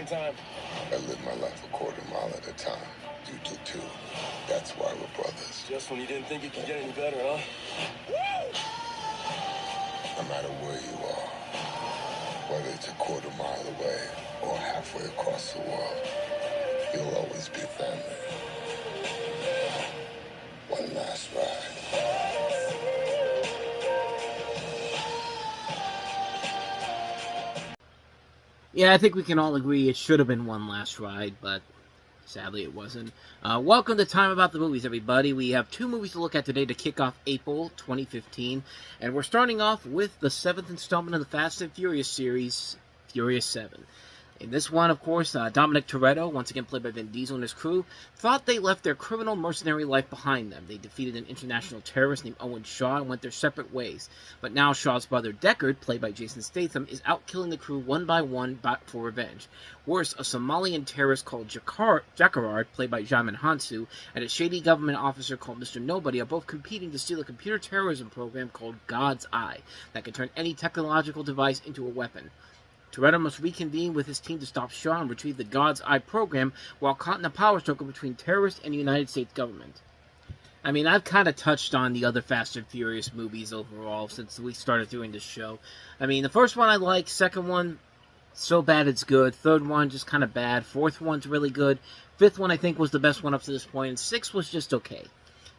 same time? I live my life a quarter mile at a time. You do too. That's why we're brothers. Just when you didn't think it could get any better, huh? No matter where you are, whether it's a quarter mile away or halfway across the world, you'll always be family. One last ride. Yeah, I think we can all agree it should have been one last ride, but sadly it wasn't. Welcome to Time About the Movies, everybody. We have two movies to look at today to kick off April 2015, and we're starting off with the 7th installment of the Fast and Furious series, Furious 7. In this one, of course, Dominic Toretto, once again played by Vin Diesel and his crew, thought they left their criminal mercenary life behind them. They defeated an international terrorist named Owen Shaw and went their separate ways. But now Shaw's brother Deckard, played by Jason Statham, is out killing the crew one by one for revenge. Worse, a Somalian terrorist called Jakarad, played by Jamin Hansu, and a shady government officer called Mr. Nobody are both competing to steal a computer terrorism program called God's Eye that can turn any technological device into a weapon. Toretto must reconvene with his team to stop Shaw and retrieve the God's Eye program while caught in a power struggle between terrorists and the United States government. I mean, I've kind of touched on the other Fast and Furious movies overall since we started doing this show. I mean, the first one I like, second one, so bad it's good, third one, just kind of bad, fourth one's really good, fifth one I think was the best one up to this point, and sixth was just okay.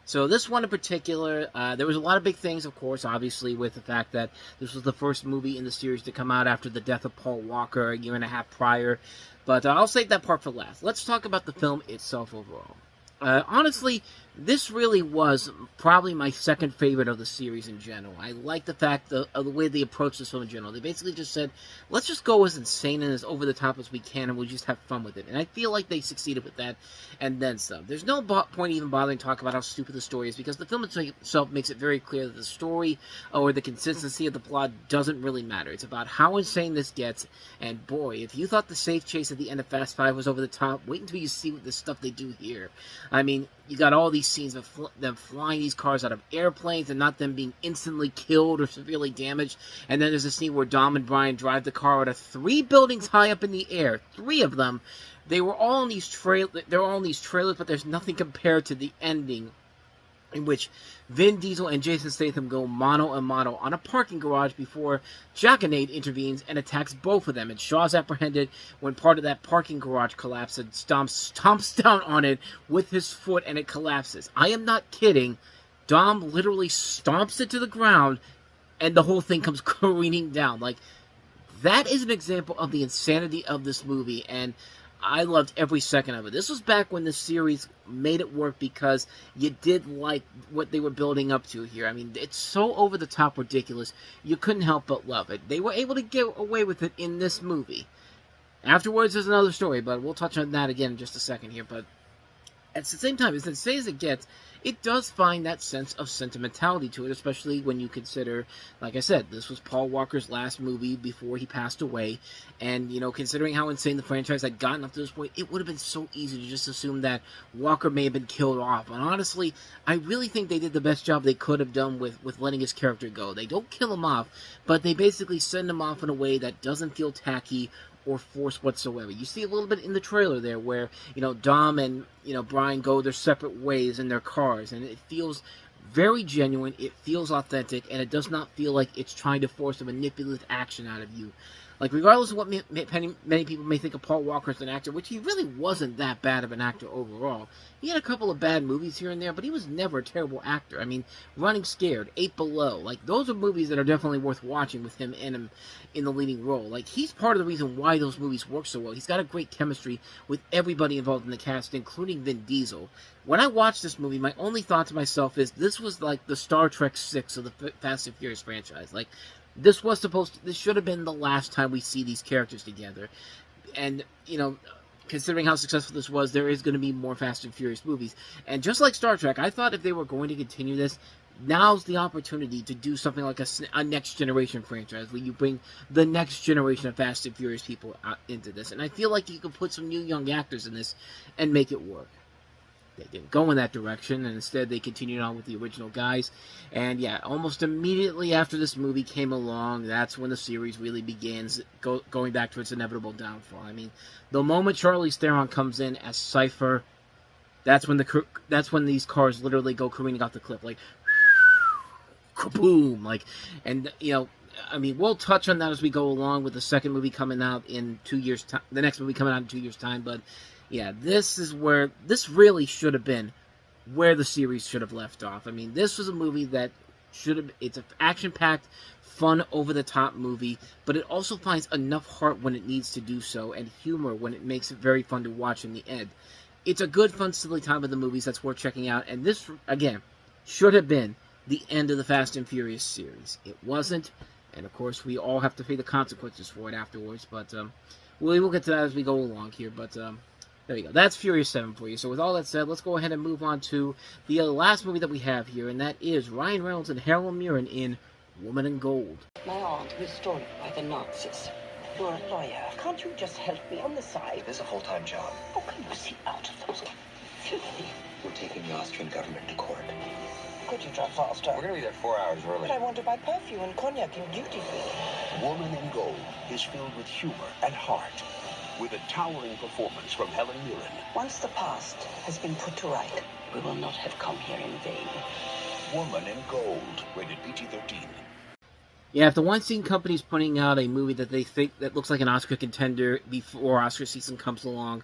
So this one in particular, there was a lot of big things, of course, obviously, with the fact that this was the first movie in the series to come out after the death of Paul Walker a year and a half prior. But I'll save that part for last. Let's talk about the film itself overall. Honestly, this really was probably my second favorite of the series in general. I like the fact of the way they approached this film in general. They basically just said, let's just go as insane and as over the top as we can, and we'll just have fun with it. And I feel like they succeeded with that, and then some. There's no point even bothering to talk about how stupid the story is, because the film itself makes it very clear that the story or the consistency of the plot doesn't really matter. It's about how insane this gets, and boy, if you thought the safe chase at the end of Fast 5 was over the top, wait until you see what the stuff they do here. I mean, you got all these scenes of them flying these cars out of airplanes and not them being instantly killed or severely damaged. And then there's a scene where Dom and Brian drive the car out of 3 buildings high up in the air. 3 of them. They're all in these trailers, but there's nothing compared to the ending, in which Vin Diesel and Jason Statham go mano a mano on a parking garage before Jackanade intervenes and attacks both of them. And Shaw's apprehended when part of that parking garage collapses and stomps down on it with his foot, and it collapses. I am not kidding. Dom literally stomps it to the ground, and the whole thing comes careening down. Like, that is an example of the insanity of this movie, and I loved every second of it. This was back when the series made it work because you did like what they were building up to here. I mean, it's so over-the-top ridiculous, you couldn't help but love it. They were able to get away with it in this movie. Afterwards, there's another story, but we'll touch on that again in just a second here. But at the same time, as insane as it gets, it does find that sense of sentimentality to it, especially when you consider, like I said, this was Paul Walker's last movie before he passed away, and, you know, considering how insane the franchise had gotten up to this point, it would have been so easy to just assume that Walker may have been killed off. And honestly, I really think they did the best job they could have done with letting his character go. They don't kill him off, but they basically send him off in a way that doesn't feel tacky or force whatsoever. You see a little bit in the trailer there where, you know, Dom and, you know, Brian go their separate ways in their cars, and it feels very genuine, it feels authentic, and it does not feel like it's trying to force a manipulative action out of you. Like, regardless of what many people may think of Paul Walker as an actor, which he really wasn't that bad of an actor overall. He had a couple of bad movies here and there, but he was never a terrible actor. I mean, Running Scared, 8 Below, like, those are movies that are definitely worth watching with him in the leading role. Like, he's part of the reason why those movies work so well. He's got a great chemistry with everybody involved in the cast, including Vin Diesel. When I watched this movie, my only thought to myself is, this was like the Star Trek 6 of the Fast and Furious franchise. Like, this should have been the last time we see these characters together. And, you know, considering how successful this was, there is going to be more Fast and Furious movies. And just like Star Trek, I thought if they were going to continue this, now's the opportunity to do something like a next generation franchise, where you bring the next generation of Fast and Furious people into this. And I feel like you could put some new young actors in this and make it work. they didn't go in that direction, and instead they continued on with the original guys. And yeah, almost immediately after this movie came along, that's when the series really begins, going back to its inevitable downfall. I mean, the moment Charlize Theron comes in as Cypher, that's when these cars literally go careening off the cliff, like kaboom, like, and you know, I mean, we'll touch on that as we go along with the second movie coming out in 2 years' time, the next movie coming out in 2 years' time. But yeah, this really should have been where the series should have left off. I mean, this was a movie that it's an action-packed, fun, over-the-top movie, but it also finds enough heart when it needs to do so, and humor when it makes it very fun to watch in the end. It's a good, fun, silly time of the movies that's worth checking out, and this, again, should have been the end of the Fast and Furious series. It wasn't, and of course, we all have to pay the consequences for it afterwards, but we will get to that as we go along here, but there you go. That's Furious 7 for you. So with all that said, let's go ahead and move on to the last movie that we have here, and that is Ryan Reynolds and Helen Mirren in Woman in Gold. My aunt was stolen by the Nazis. You're a lawyer. Can't you just help me on the side? It is a full-time job. Oh, can you see out of those filthy? We're taking the Austrian government to court. Could you drive faster? We're going to be there 4 hours early. But I want to buy perfume and cognac in duty-free. Woman in Gold is filled with humor and heart, with a towering performance from Helen Mirren. Once the past has been put to right, we will not have come here in vain. Woman in Gold, rated PG-13. Yeah, if the Weinstein Company's putting out a movie that they think that looks like an Oscar contender before Oscar season comes along,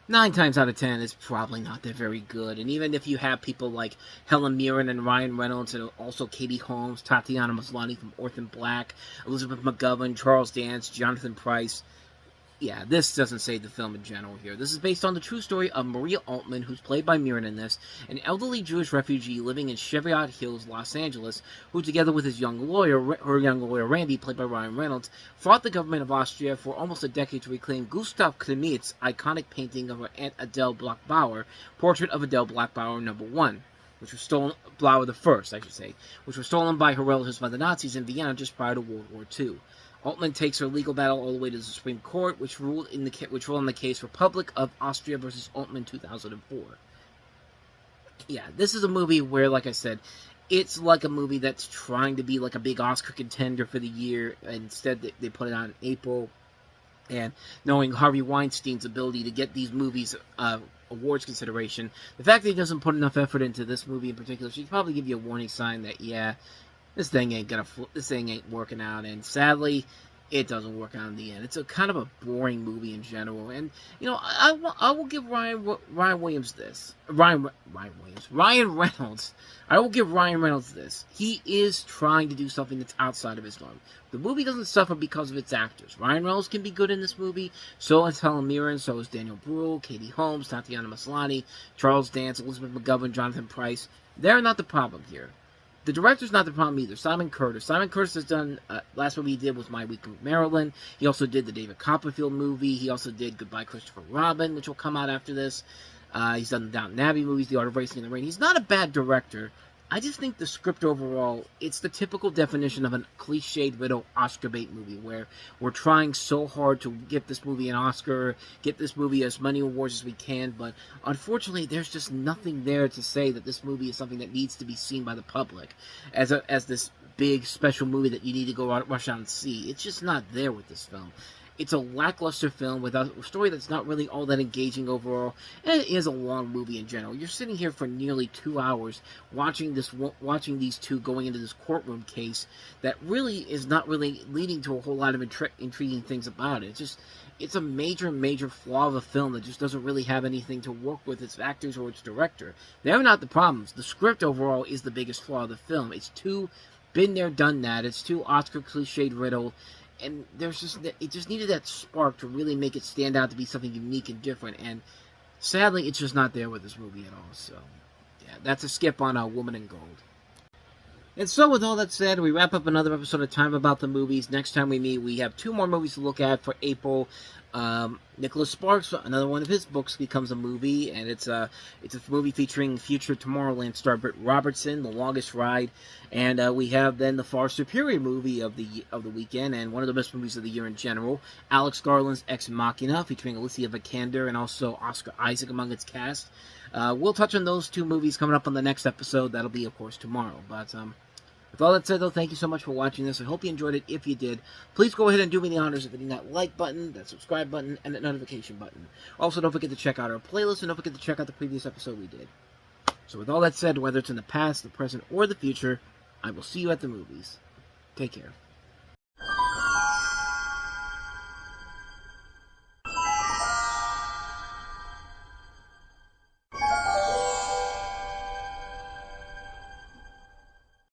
9 times out of 10, it's probably not that very good. And even if you have people like Helen Mirren and Ryan Reynolds, and also Katie Holmes, Tatiana Maslany from Orphan Black, Elizabeth McGovern, Charles Dance, Jonathan Pryce, yeah, this doesn't save the film in general here. This is based on the true story of Maria Altman, who's played by Mirren in this, an elderly Jewish refugee living in Cheviot Hills, Los Angeles, who, together with her young lawyer Randy, played by Ryan Reynolds, fought the government of Austria for almost a decade to reclaim Gustav Klimt's iconic painting of her Aunt Adele Bloch-Bauer, Portrait of Adele Bloch-Bauer No. 1, which was stolen, Bauer the First, I should say, which was stolen by her relatives by the Nazis in Vienna just prior to World War II. Altman takes her legal battle all the way to the Supreme Court, which ruled on the case Republic of Austria versus Altman 2004. Yeah, this is a movie where, like I said, it's like a movie that's trying to be like a big Oscar contender for the year. Instead, they put it on in April. And knowing Harvey Weinstein's ability to get these movies awards consideration, the fact that he doesn't put enough effort into this movie in particular should probably give you a warning sign that, yeah, this thing ain't working out, and sadly, it doesn't work out in the end. It's a kind of a boring movie in general, and you know, I will give Ryan Reynolds this. I will give Ryan Reynolds this. He is trying to do something that's outside of his norm. The movie doesn't suffer because of its actors. Ryan Reynolds can be good in this movie. So is Helen Mirren. So is Daniel Bruhl, Katie Holmes, Tatiana Maslany, Charles Dance, Elizabeth McGovern, Jonathan Pryce. They're not the problem here. The director's not the problem either. Simon Curtis. Simon Curtis has done, last movie he did was My Week in Maryland. He also did the David Copperfield movie. He also did Goodbye Christopher Robin, which will come out after this. He's done the Downton Abbey movies, The Art of Racing in the Rain. He's not a bad director. I just think the script overall, it's the typical definition of a cliched riddle Oscar bait movie, where we're trying so hard to get this movie an Oscar, get this movie as many awards as we can, but unfortunately there's just nothing there to say that this movie is something that needs to be seen by the public as this big special movie that you need to go out, rush out and see. It's just not there with this film. It's a lackluster film with a story that's not really all that engaging overall, and it is a long movie in general. You're sitting here for nearly 2 hours watching these two going into this courtroom case that really is not really leading to a whole lot of intriguing things about it. It's a major flaw of a film that just doesn't really have anything to work with its actors or its director. They're not the problems. The script overall is the biggest flaw of the film. It's too been there, done that. It's too Oscar cliched riddle. And it just needed that spark to really make it stand out to be something unique and different. And sadly, it's just not there with this movie at all. So, yeah, that's a skip on Woman in Gold. And so, with all that said, we wrap up another episode of Time About the Movies. Next time we meet, we have 2 more movies to look at for April. Nicholas Sparks, another one of his books, becomes a movie, and it's a movie featuring future Tomorrowland star Britt Robertson, The Longest Ride, and we have then the far superior movie of the weekend, and one of the best movies of the year in general, Alex Garland's Ex Machina, featuring Alicia Vikander and also Oscar Isaac among its cast. We'll touch on those two movies coming up on the next episode. That'll be, of course, tomorrow. But with all that said, though, thank you so much for watching this. I hope you enjoyed it. If you did, please go ahead and do me the honors of hitting that like button, that subscribe button, and that notification button. Also, don't forget to check out our playlist, and don't forget to check out the previous episode we did. So with all that said, whether it's in the past, the present, or the future, I will see you at the movies. Take care.